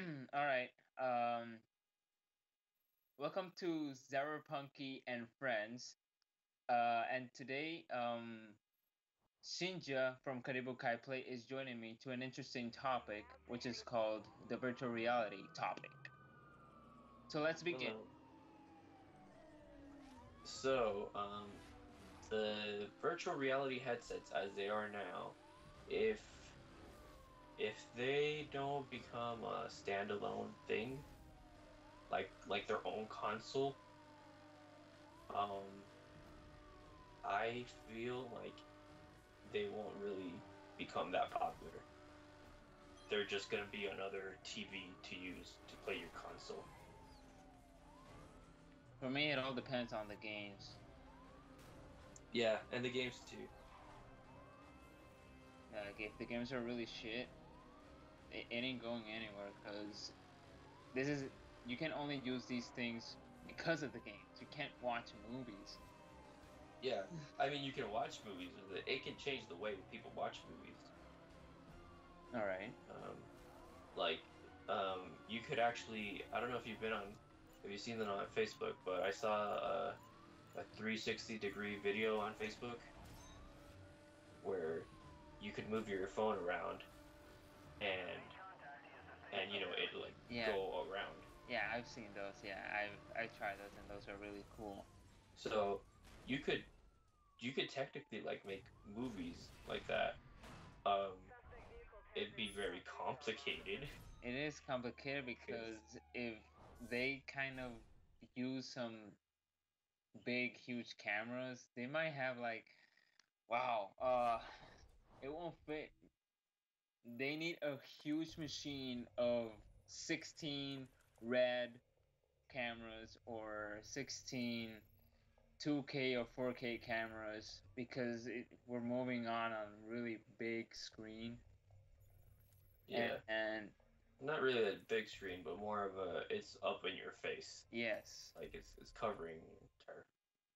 All right. Welcome to Zyberpunky and Friends. And today, Shinja from Karibu Kai Play is joining me to an interesting topic, which is called the virtual reality topic. So let's begin. Hello. So, the virtual reality headsets as they are now, if if they don't become a standalone thing, like their own console, um, I feel like they won't really become that popular. They're just gonna be another TV to use to play your console. For me, it all depends on the games. Yeah, and the games too. Like, if the games are really shit, it ain't going anywhere because this is you can only use these things because of the games. You can't watch movies. Yeah, I mean you can watch movies with it. It can change the way people watch movies. All right. Um, like you could actually, I don't know if you've been on, have you seen that on Facebook, but I saw a 360-degree video on Facebook where you could move your phone around and it like Yeah. go around. Yeah, I've seen those. Yeah, I tried those, and those are really cool. So you could you could technically like make movies like that. um it'd be very complicated. It is complicated Because because if they kind of use some big, huge cameras, they might have like, wow, it won't fit. They need a huge machine of 16 red cameras or 16 2K or 4K cameras because we're moving on a really big screen. yeah, And not really a big screen, but more of a, it's up in your face. yes, Like it's covering entire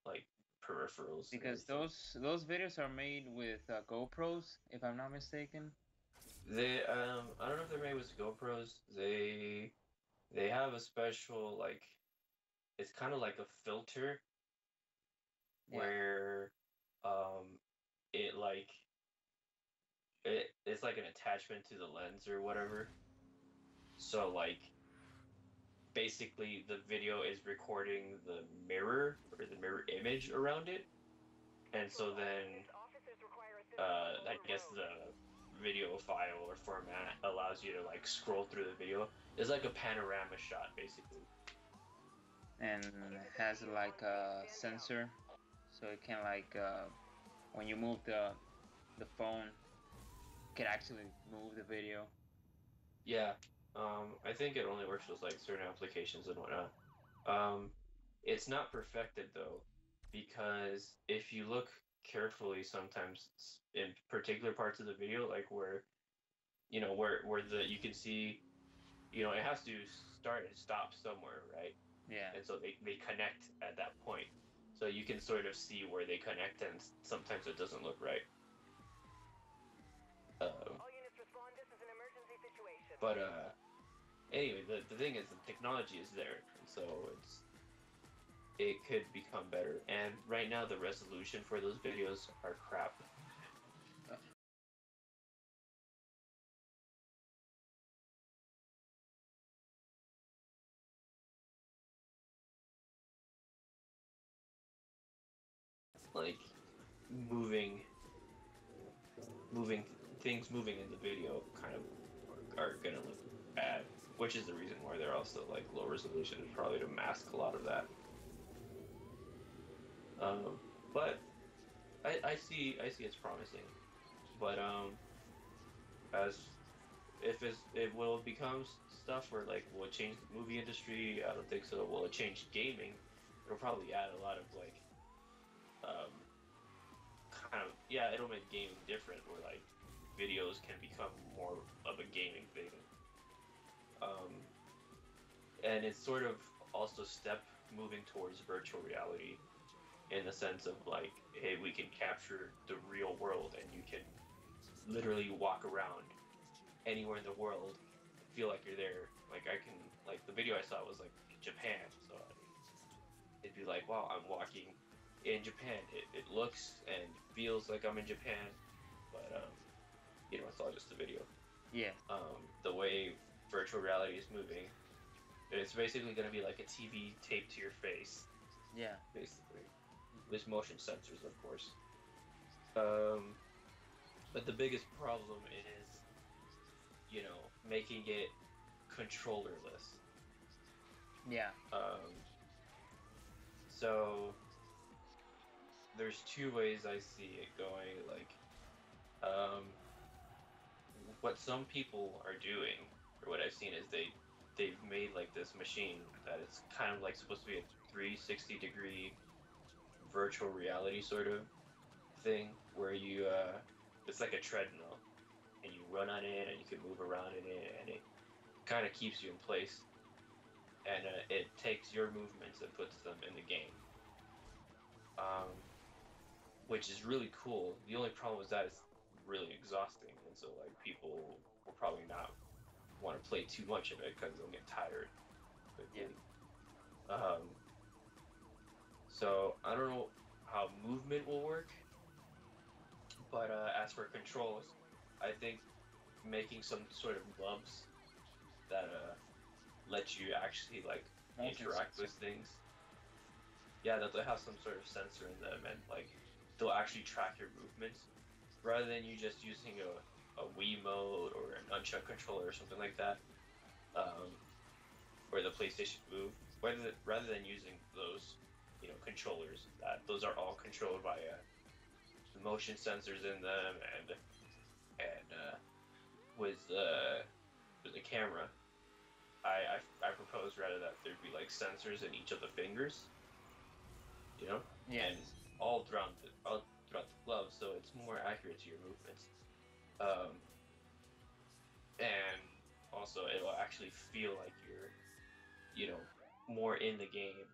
like peripherals and because everything. those videos are made with GoPros, if I'm not mistaken. They I don't know if they're made with GoPros. They have a special like, it's kind of like a filter Yeah, where um it like it's like an attachment to the lens or whatever. So like basically the video is recording the mirror or the mirror image around it. And so then I guess the video file or format allows you to like scroll through the video. It's like a panorama shot basically. and has like a sensor, so it can like when you move the phone, it can actually move the video. Yeah. I think it only works with like certain applications and whatnot. Um, it's not perfected though, because if you look carefully sometimes in particular parts of the video, like where where the you can see, it has to start and stop somewhere, right? Yeah. And so they connect at that point. So you can sort of see where they connect, and sometimes it doesn't look right. Um, but anyway, the thing is, the technology is there, and so it could become better. And right now, the resolution for those videos are crap. Like moving, moving things moving in the video kind of are gonna look bad, which is the reason why they're also like low resolution, is probably to mask a lot of that. But I see it's promising, but as if it will become stuff where like will it change the movie industry? I don't think so. Will it change gaming? It'll probably add a lot of like um kind of, yeah, it'll make gaming different where like videos can become more of a gaming thing. Um, and it's sort of also step moving towards virtual reality in the sense of like, hey, we can capture the real world and you can literally walk around anywhere in the world, feel like you're there, like like I can like the video I saw was like in Japan, so it'd be like, wow, I'm walking in Japan. It looks and feels like I'm in Japan, but it's all just a video. Yeah. The way virtual reality is moving, it's basically going to be like a TV taped to your face, Yeah. basically, Hmm. with motion sensors, of course. Um, but the biggest problem is, making it controllerless. Yeah. Um, so there's two ways I see it going. Like, um, what some people are doing, or what I've seen, is they've made like this machine that it's kind of like supposed to be a 360-degree virtual reality sort of thing, where it's like a treadmill, and you run on it, and you can move around in it, and it kind of keeps you in place, and it takes your movements and puts them in the game. Um, which is really cool. The only problem is that it's really exhausting, and so like people will probably not want to play too much of it because they'll get tired Yeah. quickly. Um, so I don't know how movement will work, but as for controls, I think making some sort of gloves that let you actually like Motion interact sensor. with things. Yeah, that they have some sort of sensor in them, and like they'll actually track your movements rather than you just using a Wii mode or an Nunchuck controller or something like that, um, or the PlayStation Move. Rather than using those, controllers, that those are all controlled by the motion sensors in them, and with the camera. I propose rather that there be like sensors in each of the fingers, and Yes. all throughout the glove, so it's more accurate to your movements. Um, and also it'll actually feel like you're, more in the game.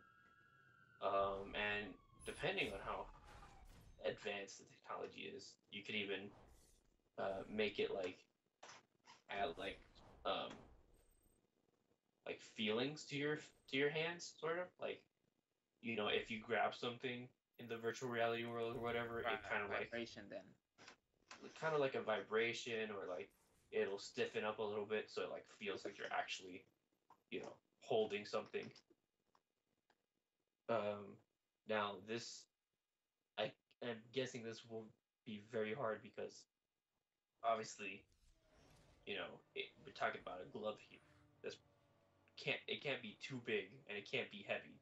And depending on how advanced the technology is, you could even make it add um like feelings to your hands, sort of like, if you grab something in the virtual reality world or whatever, Right. it Vibration then. kind of like a vibration, or like it'll stiffen up a little bit, so it like feels like you're actually, holding something. Um, Now this, I am guessing this will be very hard because obviously, we're talking about a glove here. This can't be too big, and it can't be heavy.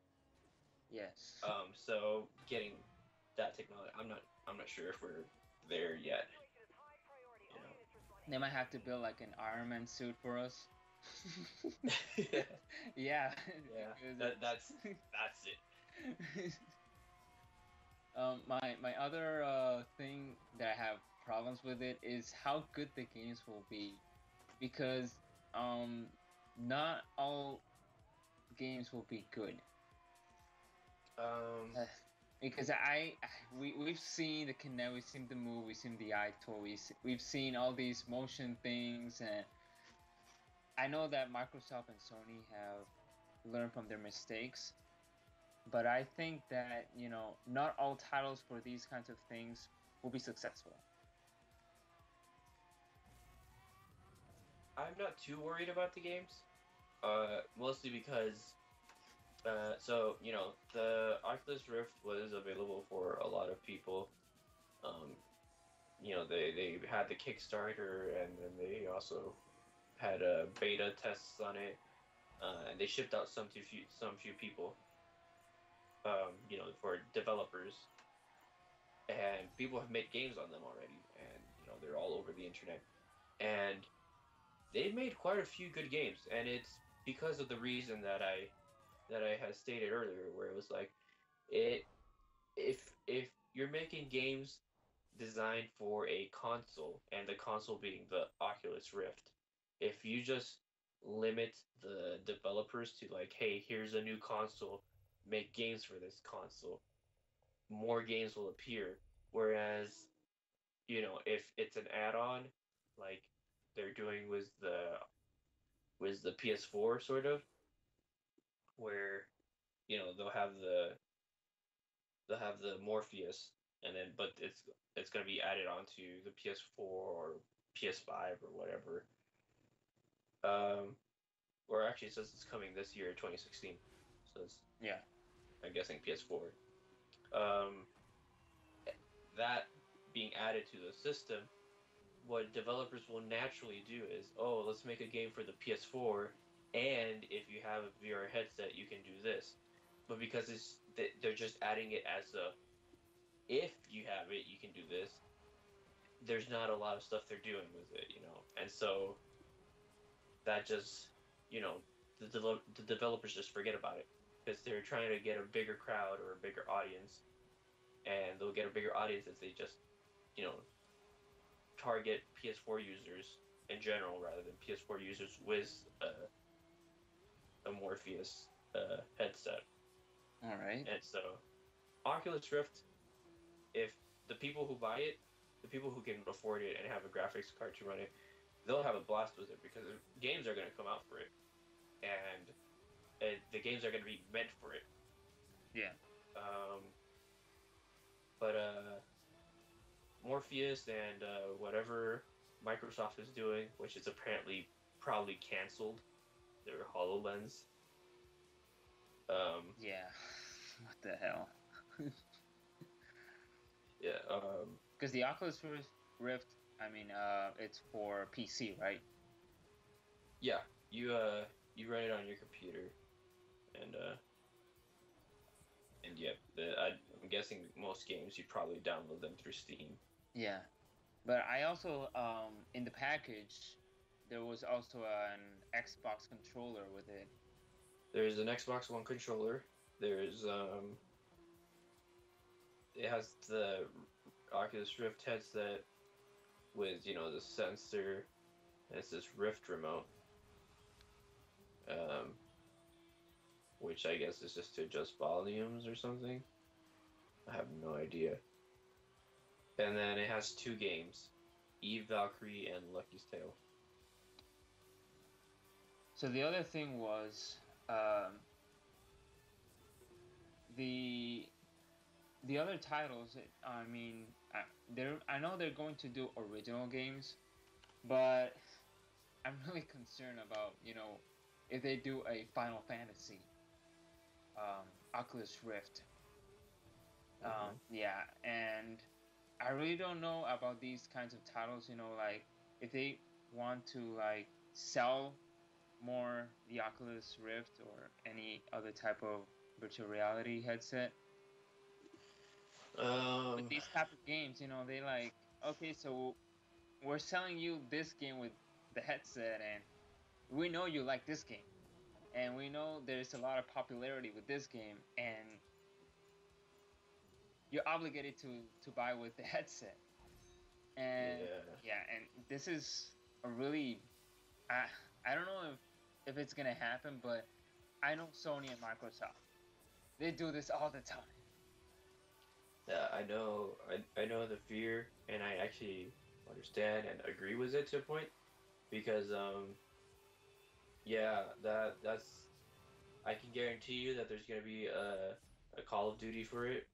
Yes. So getting that technology, I'm not sure if we're there yet. You They might have to build like an Iron Man suit for us. know. Yeah, Yeah, yeah. because That's it. it's my other thing that I have problems with it is how good the games will be, because um not all games will be good. Um, Uh, because we've seen the Kinect, we've seen the Move, we've seen the iToy, we've seen all these motion things, and I know that Microsoft and Sony have learned from their mistakes, but I think that not all titles for these kinds of things will be successful. I'm not too worried about the games. Mostly because the Oculus Rift was available for a lot of people. Um, they had the Kickstarter, and then they also had beta tests on it, and they shipped out some few people, for developers, and people have made games on them already, and they're all over the internet, and they've made quite a few good games, and it's because of the reason that I had stated earlier, where it was like, it if you're making games designed for a console, and the console being the Oculus Rift, if you just limit the developers to like, hey, here's a new console, make games for this console, more games will appear. Whereas, if it's an add-on, like they're doing with with the PS4 sort of, where they'll have the Morpheus, and then but it's gonna be added onto the PS4 or PS5 or whatever. Um, or actually, it says it's coming this year, 2016. So it's, Yeah. I'm guessing PS4. Um, that being added to the system, what developers will naturally do is, oh, let's make a game for the PS4, and if you have a VR headset, you can do this. But because they're just adding it as a, if you have it, you can do this. There's not a lot of stuff they're doing with it. And so that just, you know, the developers just forget about it because they're trying to get a bigger crowd or a bigger audience, and they'll get a bigger audience if they just, you know, target PS4 users in general rather than PS4 users with a Morpheus headset. All right. And so Oculus Rift, if the people who buy it, the people who can afford it and have a graphics card to run it, they'll have a blast with it because games are going to come out for it, and the games are going to be meant for it. Yeah. Um, but Morpheus and whatever Microsoft is doing, which is apparently probably canceled, their HoloLens. Um, Yeah. What the hell? yeah, Because the Oculus Rift, I mean, it's for PC, right? yeah. You run it on your computer, and yeah, I'm guessing most games you probably download them through Steam. Yeah. But I also, in the package, there was also an Xbox controller with it. There's an Xbox One controller. There's it has the Oculus Rift headset with the sensor, and it's this Rift remote, um, which I guess is just to adjust volumes or something. I have no idea. And then it has two games, Eve Valkyrie and Lucky's Tale. So the other thing was, um, the the other titles. I mean, I know they're going to do original games, but I'm really concerned about if they do a Final Fantasy, Oculus Rift. Mm-hmm. Yeah, and I really don't know about these kinds of titles. Like if they want to like sell more the Oculus Rift or any other type of virtual reality headset with Um, these type of games. They like, okay, so we're selling you this game with the headset, and we know you like this game, and we know there's a lot of popularity with this game, and you're obligated to buy with the headset. And yeah. yeah, and this is a really, I I don't know if it's gonna happen, but I know Sony and Microsoft, they do this all the time. Yeah, I know. I know the fear, and I actually understand and agree with it to a point because yeah, that's I can guarantee you that there's gonna be a Call of Duty for it.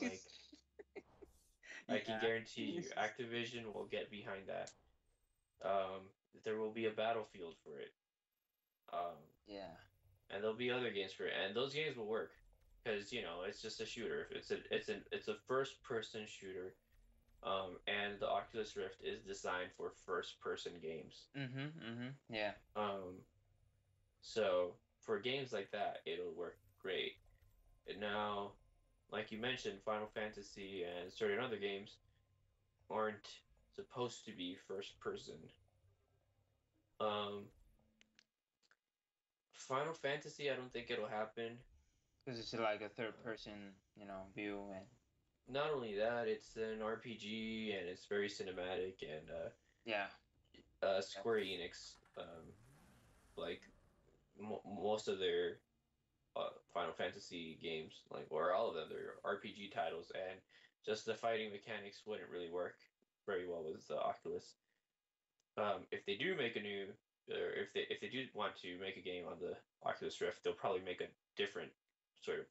Like I can Yeah. guarantee you, Activision will get behind that. Um, there will be a Battlefield for it. Um, Yeah. and there'll be other games for it, and those games will work because it's just a shooter. It's a first person shooter. And the Oculus Rift is designed for first person games. Yeah. Um, so for games like that, it'll work great. And now, like you mentioned, Final Fantasy and certain other games aren't supposed to be first person. Um, Final Fantasy, I don't think it'll happen. Because it's like a third Uh, person, view, and Not only that, it's an RPG and it's very cinematic, and yeah. Square Enix, like most of their Final Fantasy games, like or all of them, they're RPG titles, and just the fighting mechanics wouldn't really work very well with the Oculus. If they do make a new or if they do want to make a game on the Oculus Rift, they'll probably make a different sort of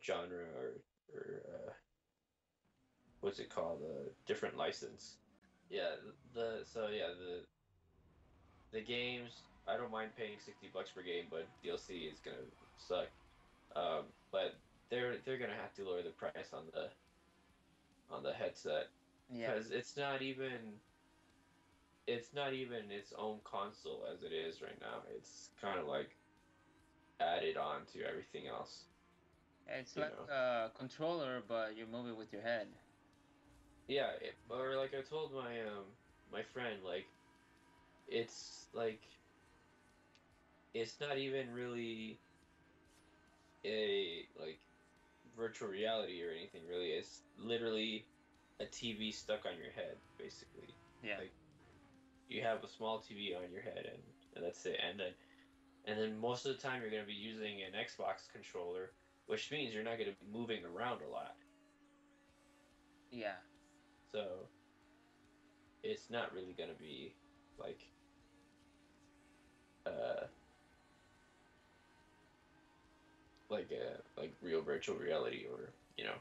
genre or what's it called? A different license. Yeah, the so yeah the games. I don't mind paying $60 per game, but DLC is gonna suck. But they're gonna have to lower the price on the headset Yeah, because it's not even its own console as it is right now. It's kind of like added on to everything else, it's you like know. a controller, but you move it with your head. Yeah, or like I told my friend, like it's like it's not even really a like virtual reality or anything really. It's literally a TV stuck on your head, basically. Yeah, Like you have a small TV on your head and that's it. And then most of the time you're gonna be using an Xbox controller, which means you're not gonna be moving around a lot. yeah. So it's not really gonna be like uh like real virtual reality or you know.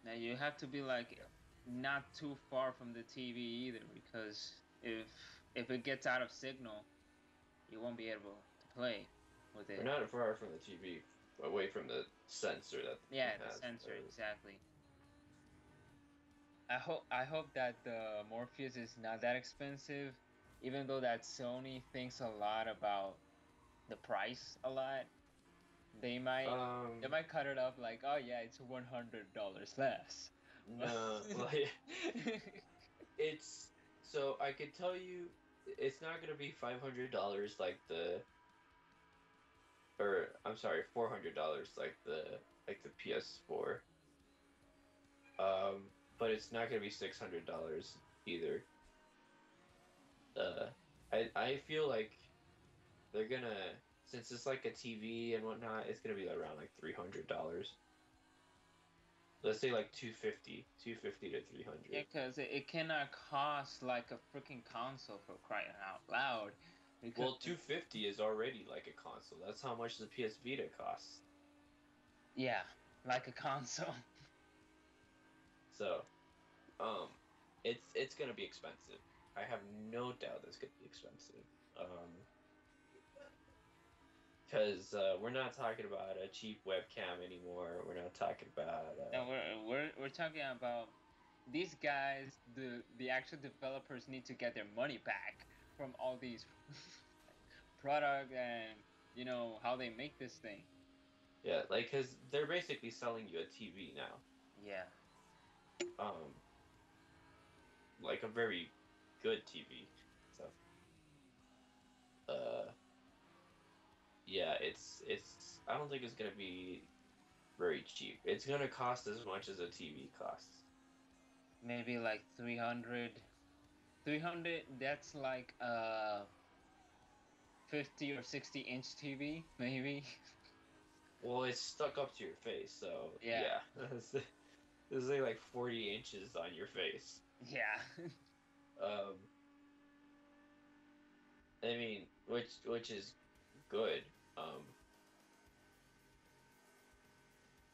Now you have to be like not too far from the TV either, because if it gets out of signal, you won't be able to play with We're it. not far from the TV, away from the sensor that the thing Yeah, the has. sensor exactly. I hope that the Morpheus is not that expensive, even though that Sony thinks a lot about the price a lot. They might they Um, might cut it up like, oh yeah, it's $100 less. no, like it's so I could tell you it's not gonna be $500 like the or I'm sorry, $400 like the PS4. But it's not gonna be $600 either. Uh, I feel like they're gonna since it's like a TV and whatnot, it's gonna be around like $300. Let's say like 250 to Yeah, 300. because it cannot cost like a freaking console for crying out loud. Because Well, 250 is already like a console. That's how much the PS Vita costs. yeah, like a console. So, um, it's gonna be expensive. I have no doubt it's gonna be expensive. Um, because we're not talking about a cheap webcam anymore. We're not talking about No, we're talking about these guys. The actual developers need to get their money back from all these product and how they make this thing. yeah, like because they're basically selling you a TV now. Yeah, Um, like a very good TV. So, uh, yeah, it's I don't think it's gonna be very cheap. It's gonna cost as much as a TV costs. maybe like 300. 300. That's like a 50 or 60-inch TV, maybe. Well, it's stuck up to your face, so Yeah, yeah, this is like 40 inches on your face. yeah. Um, I mean, which is good. Um,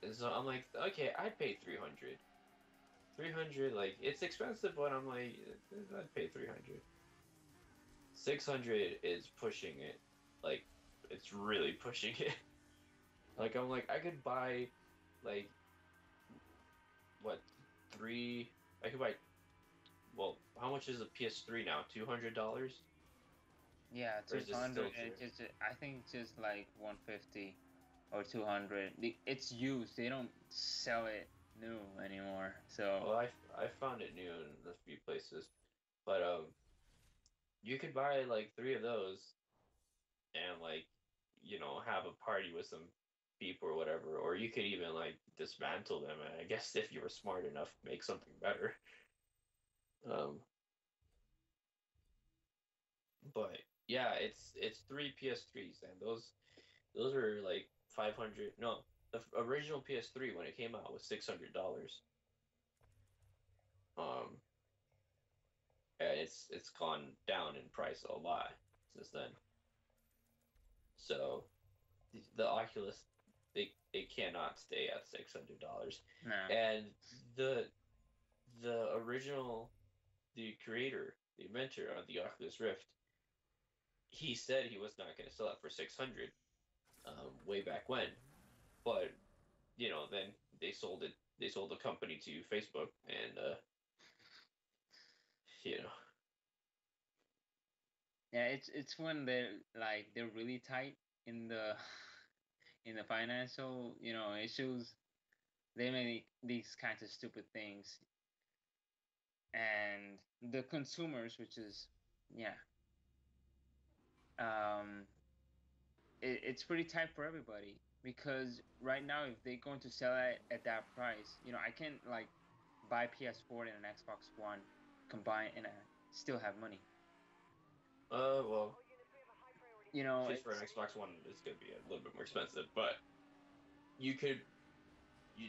and so I'm like, okay, I'd pay 300. 300, like it's expensive, but I'm like, I'd pay 300. 600 is pushing it, like it's really pushing it. Like I'm like, I could buy like what three? I could buy. Well, how much is a PS3 now? $200, Yeah, or is this 200. still true? I think just like 150 or 200. It's used. They don't sell it new anymore. So Well, I found it new in a few places, but you could buy like three of those and like have a party with some people or whatever, or you could even like dismantle them. And I guess if you were smart enough, make something better. Um, but yeah, it's three PS3s, and those are like 500. No, the original PS3 when it came out was $600. Um, and it's gone down in price a lot. since then. So the Oculus, they cannot stay at $600. No. And the the original, the creator, the inventor of the Oculus Rift, he said he was not going to sell it for 600 way back when, but then they sold it. They sold the company to Facebook, and you know, Yeah, it's when they're really tight in the in the financial, issues. They make these kinds of stupid things, and the consumers, which is, yeah, um, it's pretty tight for everybody because right now, if they're going to sell it at that price, I can like buy PS4 and an Xbox One combine and still have money. well, PS4 and It's Xbox One is going to be a little bit more expensive, but you could,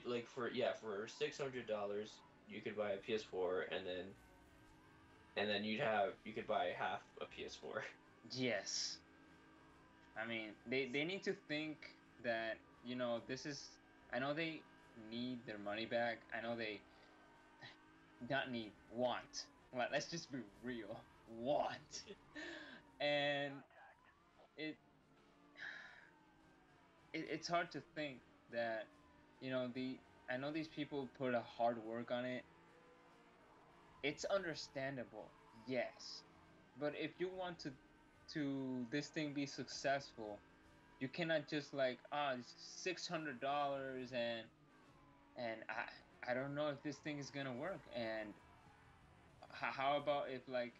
like, for for $600 you could buy a PS4, and then you could buy half a PS4. yes. I mean, they need to think that, this is. I know they need their money back. I know they not need, want. Let's just be real. Want. And it, it's hard to think that, the I know these people put a hard work on it. It's understandable, yes. But if you want to this thing be successful, you cannot just like, it's $600, and I don't know if this thing is gonna work. And how about if like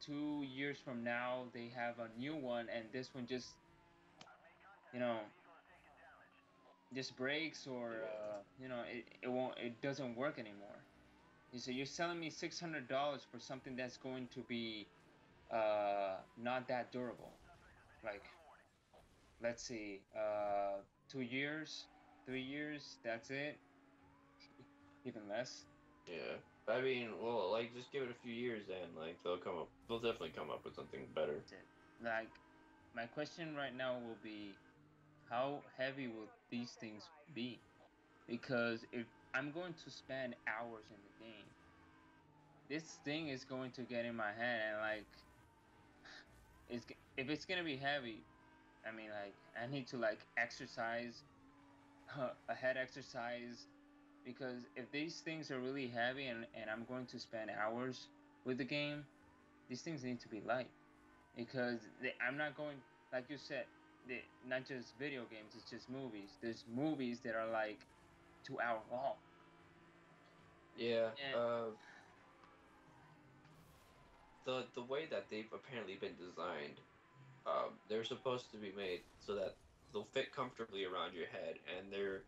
2 years from now they have a new one and this one just, you know just breaks, or Yeah, it doesn't work anymore. So you're selling me $600 for something that's going to be not that durable. Like, let's see, 2 years, 3 years, that's it. Even less. yeah. I mean, well, like, just give it a few years, and like they'll definitely come up with something better. That's it. Like, my question right now will be, how heavy will these things be? Because if I'm going to spend hours in the game, this thing is going to get in my head, and like, if it's gonna be heavy, I mean, like, I need to like exercise, a head exercise, because if these things are really heavy, and I'm going to spend hours with the game, these things need to be light, because I'm not going, like you said, not just video games, it's just movies. There's movies that are like 2 hour long. Yeah. And The way that they've apparently been designed, they're supposed to be made so that they'll fit comfortably around your head, and they're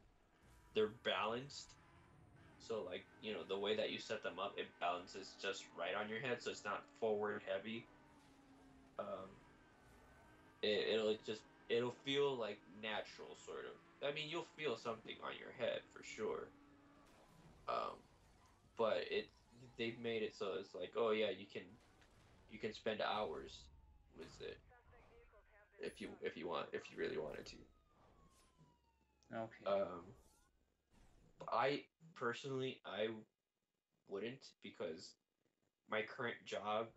balanced. So, like, the way that you set them up, it balances just right on your head, so it's not forward heavy. Um, it'll feel like natural, sort of. I mean, you'll feel something on your head for sure. Um, but they've made it so it's like, oh yeah, you can spend hours with it if you really wanted to. okay. Um, I personally, I wouldn't, because my current job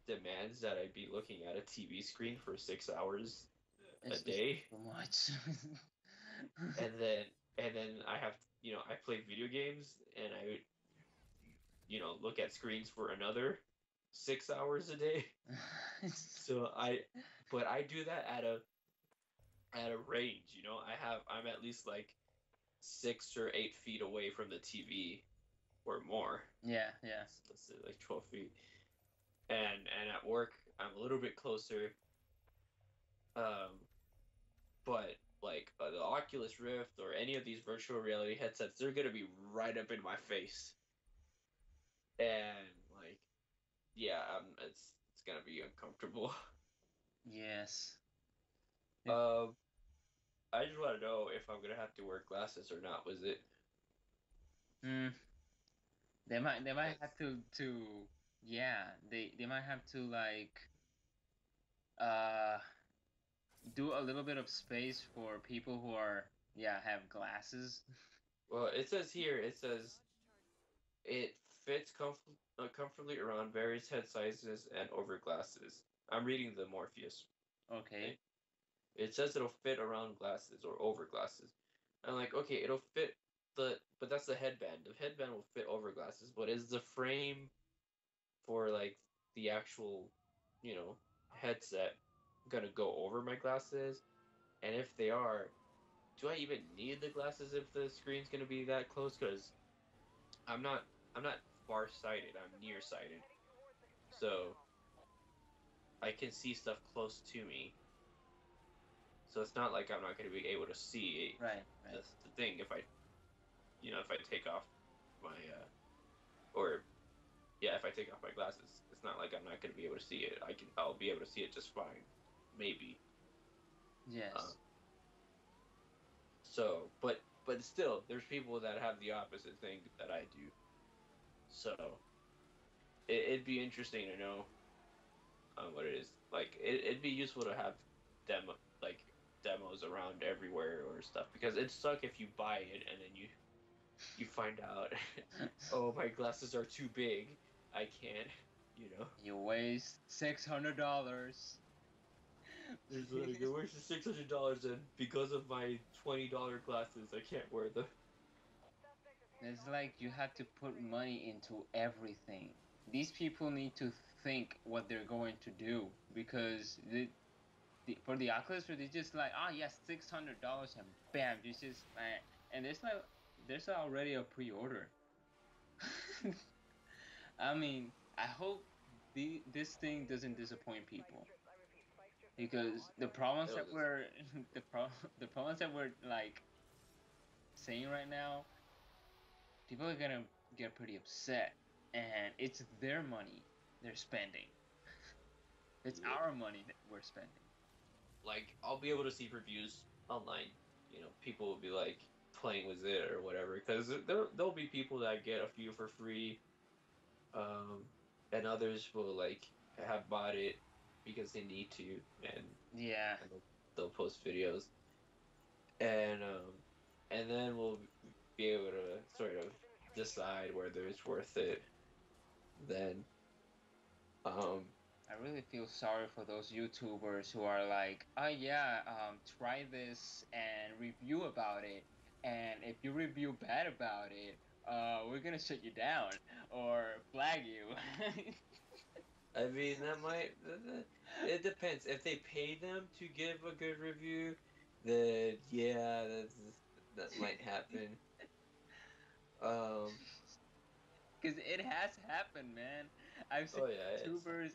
demands that I be looking at a TV screen for 6 hours a It's just day, too much. and then I play video games, and I look at screens for another 6 hours a day. So but I do that at a range. I'm at least like 6 or 8 feet away from the TV or more. Yeah, yeah. Let's say like 12 feet. And at work I'm a little bit closer. Um, but like the Oculus Rift or any of these virtual reality headsets, they're gonna be right up in my face, and like, yeah, it's gonna be uncomfortable. Yes. It, Um, I just want to know if I'm gonna have to wear glasses or not. Was it? mm, they might That's have to, yeah, they might have to like, uh do a little bit of space for people who are, yeah, have glasses. Well, it says here, it says it fits comfortably around various head sizes and over glasses. I'm reading the Morpheus thing. Okay. It says it'll fit around glasses or over glasses. I'm like, okay, it'll fit but that's the headband. The headband will fit over glasses, but is the frame for like the actual, you know, headset gonna go over my glasses? And if they are, do I even need the glasses if the screen's gonna be that close? Because I'm not I'm not far sighted. I'm nearsighted, so I can see stuff close to me. So it's not like I'm not gonna be able to see Right, right. the thing if I if I take off my or yeah if I take off my glasses. It's not like I'm not gonna be able to see it. I'll be able to see it just fine, maybe. Um, Yes. so but still, there's people that have the opposite thing that I do. So it'd be interesting to know what it is. Like it'd be useful to have demo like demos around everywhere or stuff because it'd suck if you buy it and then you find out, oh, my glasses are too big. I can't, you know. You waste $600. There's like, where's the $600 and because of my $20 glasses, I can't wear them. It's like you have to put money into everything. These people need to think what they're going to do because for the Oculus, they just like, ah, yes, $600 and bam, you just and there's already a pre-order. I mean, I hope this thing doesn't disappoint people because the problems It'll that just we're the problems that we're like saying right now, people are gonna get pretty upset, and it's their money they're spending. It's yeah. our money that we're spending. Like I'll be able to see reviews online. People will be like playing with it or whatever because there'll be people that get a few for free, um, and others will like have bought it because they need to, Yeah, and they'll post videos, and then we'll be able to sort of decide whether it's worth it. Then, um, I really feel sorry for those YouTubers who are like, oh yeah, try this and review about it, and if you review bad about it, we're gonna shut you down or flag you. I mean that might it depends. If they pay them to give a good review, then yeah, that might happen. Um, Because it has happened, man. I've seen oh yeah, it's YouTubers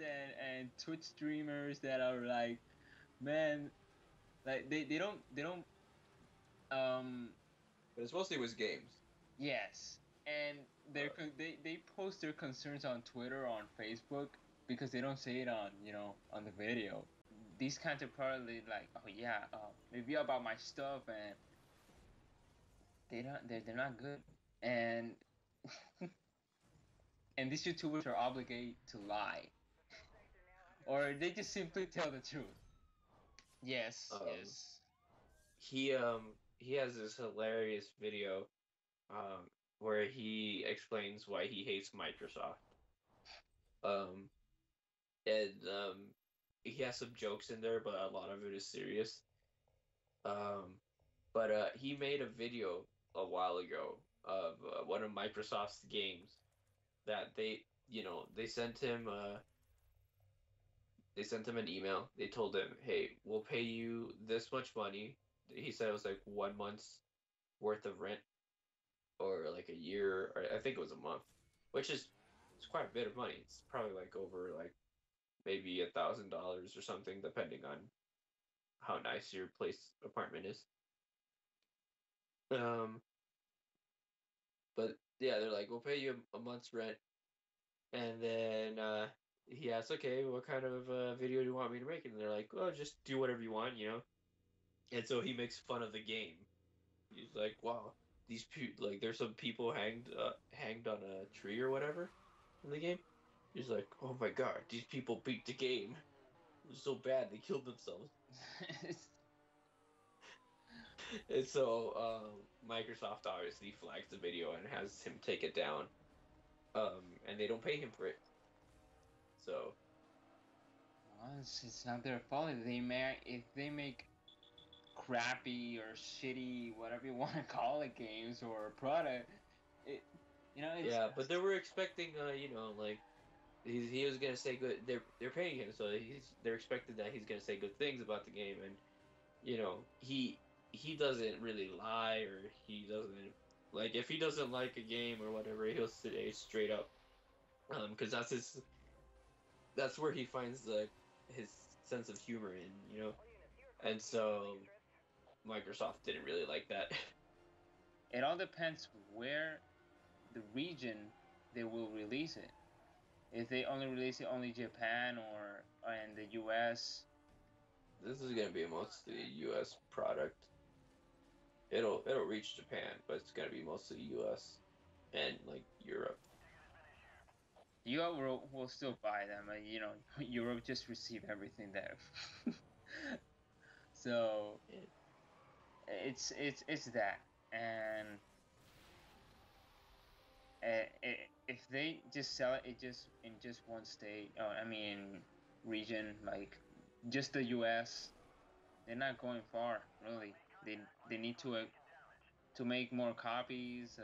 and Twitch streamers that are like, man, like they don't um but it's mostly with games. yes, and Uh, they post their concerns on Twitter, on Facebook, because they don't say it on on the video. These kinds of probably like, oh yeah, review about my stuff, and they're not good, and and these YouTubers are obligated to lie, or they just simply tell the truth. Yes, um, yes. he has this hilarious video um where he explains why he hates Microsoft. Um, and he has some jokes in there, but a lot of it is serious. Um, but he made a video a while ago of one of Microsoft's games that they sent him an email. They told him, "Hey, we'll pay you this much money." He said it was like 1 month's worth of rent, or like a year, or I think it was a month, which is it's quite a bit of money. It's probably like over like maybe $1,000 or something, depending on how nice your place apartment is. Um, but yeah, they're like, we'll pay you a month's rent, and then he asks, okay, what kind of video do you want me to make? And they're like, oh, just do whatever you want. And so he makes fun of the game. He's like, wow, like there's some people hanged on a tree or whatever in the game. He's like, oh my god, these people beat the game. It was so bad they killed themselves. And so Microsoft obviously flags the video and has him take it down. And they don't pay him for it. So Well, it's not their fault if they make crappy or shitty, whatever you want to call it, games or product. It, yeah, but they were expecting, like he was gonna say good. They're paying him, so they're expected that he's gonna say good things about the game, and he doesn't really lie, or he doesn't like if he doesn't like a game or whatever, he'll say straight up, because that's where he finds his sense of humor in. And so Microsoft didn't really like that. it all depends where the region they will release it. If they only release it only Japan or in the US. This is gonna be mostly a U.S. product. It'll reach Japan, but it's gonna be mostly U.S. and like Europe. Europe will still buy them. Europe just received everything there. So Yeah, it's that, and if they just sell it just in just one state, I mean region, like just the U.S., they're not going far really. They need to make more copies,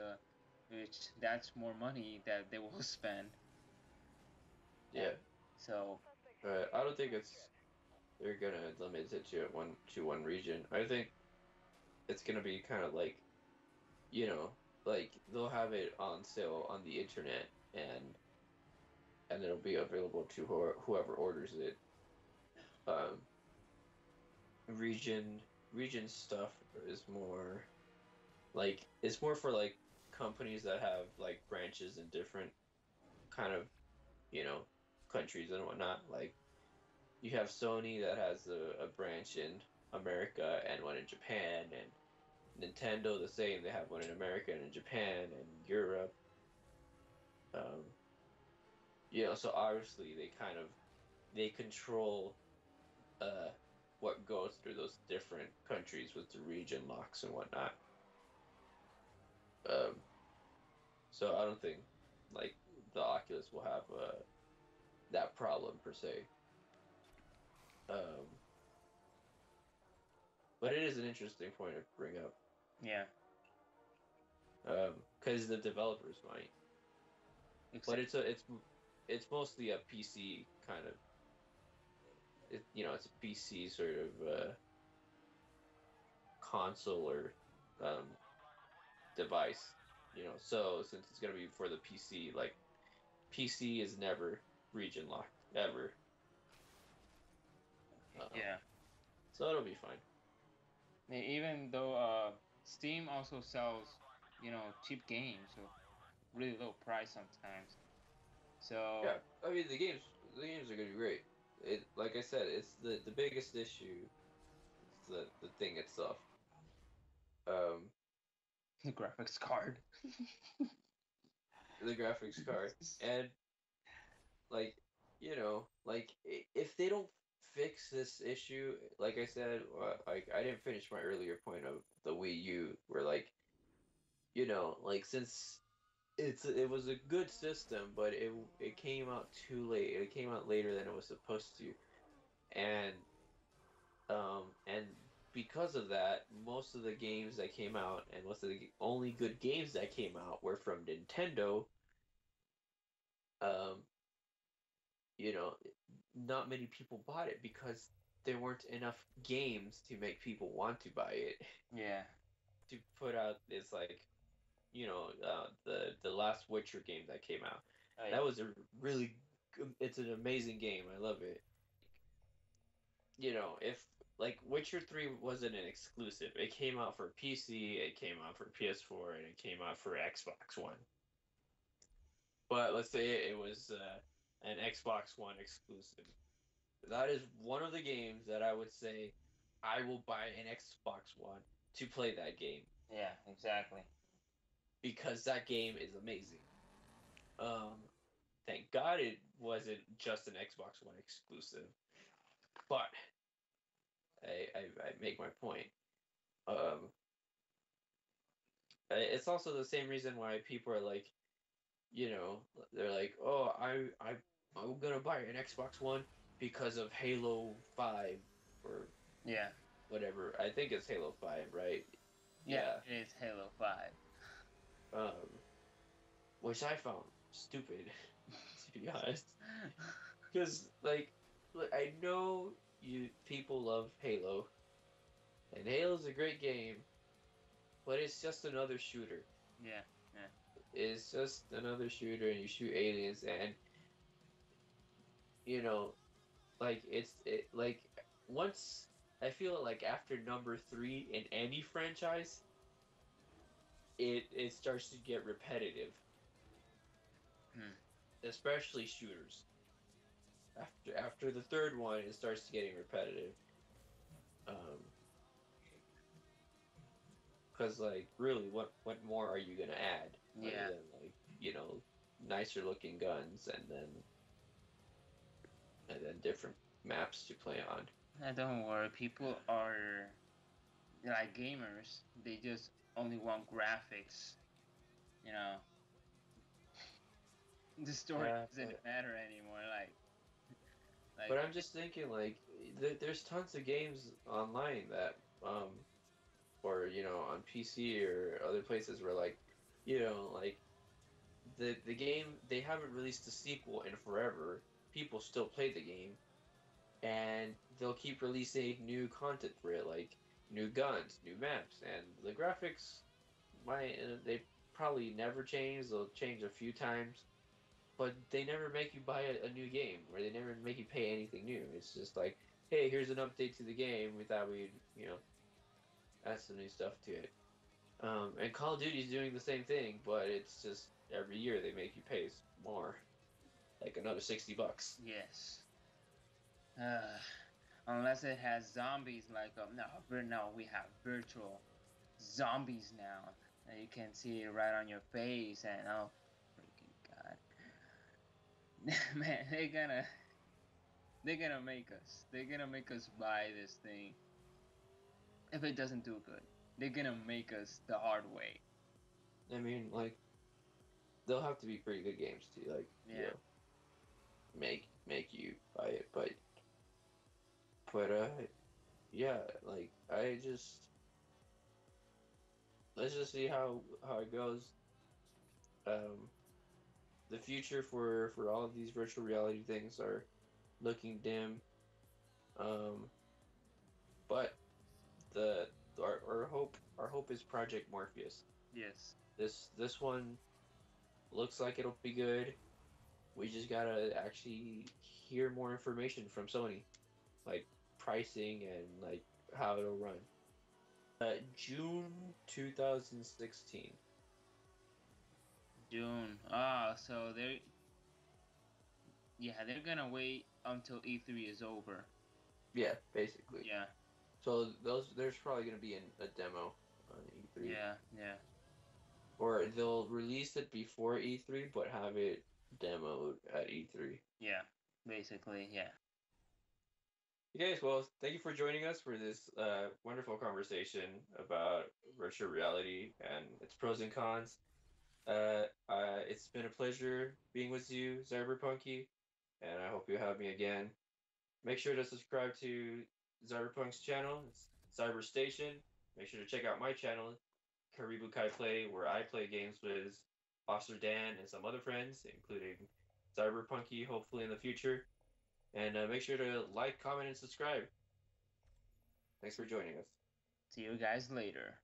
which that's more money that they will spend. yeah. So I don't think they're gonna limit it to one region. I think it's gonna be kind of like you know like they'll have it on sale on the internet, and it'll be available to whoever orders it. Um, region region stuff is more like it's more for like companies that have like branches in different kind of you know countries and whatnot. Like you have Sony that has a branch in America and one in Japan, and Nintendo the same. They have one in America and in Japan and Europe. Um, so obviously they control uh what goes through those different countries with the region locks and whatnot. Um, so I don't think like the Oculus will have that problem per se. Um, but it is an interesting point to bring up. yeah, Because the developers might, but exactly. it's mostly a PC kind of it's a PC sort of console or um, device. So since it's gonna be for the PC, like PC is never region locked ever. Um, Yeah. so it'll be fine. Even though Steam also sells, cheap games, so really low price sometimes. So Yeah, I mean the games are gonna be great. It like I said, it's the biggest issue. It's the thing itself. Um, the graphics card. the graphics card, and like like if they don't fix this issue, like I said, like I didn't finish my earlier point of the Wii U, where like since it was a good system, but it came out too late. It came out later than it was supposed to, and and because of that, most of the games that came out and most of the only good games that came out were from Nintendo. Um, you know, not many people bought it because there weren't enough games to make people want to buy it. Yeah. To put out this like the last Witcher game that came out. Oh, yeah. That was a really it's an amazing game. I love it. If like Witcher 3 wasn't an exclusive. It came out for PC, it came out for PS4, and it came out for Xbox One. But let's say it was an Xbox One exclusive. That is one of the games that I would say I will buy an Xbox One to play that game Yeah, exactly. because that game is amazing. Um, thank God it wasn't just an Xbox One exclusive. But I make my point. Um, it's also the same reason why people are like, they're like, oh, I'm gonna buy an Xbox One because of Halo 5 or Yeah. whatever. I think it's Halo 5, right? Yeah, Yeah. it is Halo 5. Um, which I found stupid, to be honest. Because like, look, I know you people love Halo, and Halo's a great game, but it's just another shooter. Yeah, yeah, It's just another shooter, and you shoot aliens, and you know, like like once I feel like after number three in any franchise, it starts to get repetitive, hmm. especially shooters. After the third one, it starts getting repetitive. Um, because like really, what more are you gonna add other Yeah. than like nicer looking guns and then different maps to play on? Don't worry. People are like gamers. They just only want graphics. You know, the story Yeah, doesn't matter anymore. but Like I'm just thinking like there's tons of games online that or on PC or other places where like like the game they haven't released a sequel in forever. People still play the game and they'll keep releasing new content for it, like new guns, new maps, and the graphics might they probably never change. They'll change a few times, but they never make you buy a new game, or they never make you pay anything new. It's just like, hey, here's an update to the game. We thought we'd add some new stuff to it. And Call of Duty's doing the same thing, but it's just every year they make you pay more, like another $60. yes. Uh, unless it has zombies like no, we have virtual zombies now. And you can see it right on your face and oh freaking god. Man, they're gonna make us. They're gonna make us buy this thing if it doesn't do good. They're gonna make us the hard way. I mean, like they'll have to be pretty good games to like Yeah. make you buy it, but yeah, like I just let's just see how it goes. Um, the future for all of these virtual reality things are looking dim. Um, but the our hope is Project Morpheus. Yes. This one looks like it'll be good. We just gotta actually hear more information from Sony, like pricing and like how it'll run. June 2016. June. So they're gonna wait until E3 is over. Yeah, basically. Yeah. So there's probably gonna be a demo on E3, Yeah. Yeah. or they'll release it before E3, but have it demoed at E3. Yeah. Basically, yeah. Okay, well, thank you for joining us for this wonderful conversation about virtual reality and its pros and cons. It's been a pleasure being with you, Zyberpunky, and I hope you have me again. Make sure to subscribe to Zyberpunk's channel. It's Cyber Station. Make sure to check out my channel, Karibu Kai Play, where I play games with Officer Dan and some other friends, including Zyberpunky, hopefully in the future. And make sure to like, comment, and subscribe. Thanks for joining us. See you guys later.